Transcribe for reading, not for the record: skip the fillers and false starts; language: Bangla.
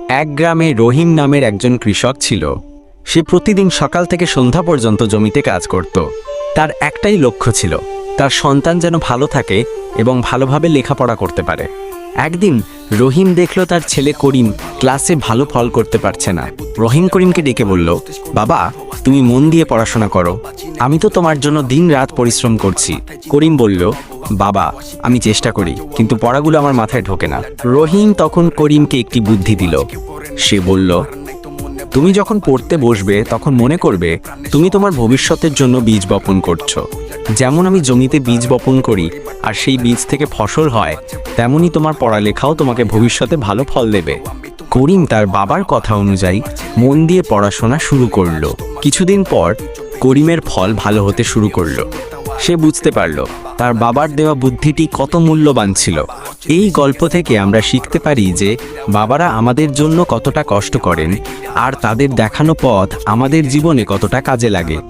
এক গ্রামে রহিম নামের একজন কৃষক ছিল। সে প্রতিদিন সকাল থেকে সন্ধ্যা পর্যন্ত জমিতে কাজ করত। তার একটাই লক্ষ্য ছিল, তার সন্তান যেন ভালো থাকে এবং ভালোভাবে লেখাপড়া করতে পারে। একদিন রহিম দেখল তার ছেলে করিম ক্লাসে ভালো ফল করতে পারছে না। রহিম করিমকে ডেকে বলল, বাবা, তুমি মন দিয়ে পড়াশোনা করো, আমি তো তোমার জন্য দিন-রাত পরিশ্রম করছি। করিম বলল, বাবা, আমি চেষ্টা করি, কিন্তু পড়াগুলো আমার মাথায় ঢোকে না। রহিম তখন করিমকে একটি বুদ্ধি দিল। সে বলল, তুমি যখন পড়তে বসবে তখন মনে করবে তুমি তোমার ভবিষ্যতের জন্য বীজ বপন করছো। যেমন আমি জমিতে বীজ বপন করি আর সেই বীজ থেকে ফসল হয়, তেমনি তোমার পড়ালেখাও তোমাকে ভবিষ্যতে ভালো ফল দেবে। করিম তার বাবার কথা অনুযায়ী মন দিয়ে পড়াশোনা শুরু করলো। কিছুদিন পর করিমের ফল ভালো হতে শুরু করলো। সে বুঝতে পারল তার বাবার দেওয়া বুদ্ধিটি কত মূল্যবান ছিল। এই গল্প থেকে আমরা শিখতে পারি যে বাবারা আমাদের জন্য কতটা কষ্ট করেন আর তাদের দেখানো পথ আমাদের জীবনে কতটা কাজে লাগে।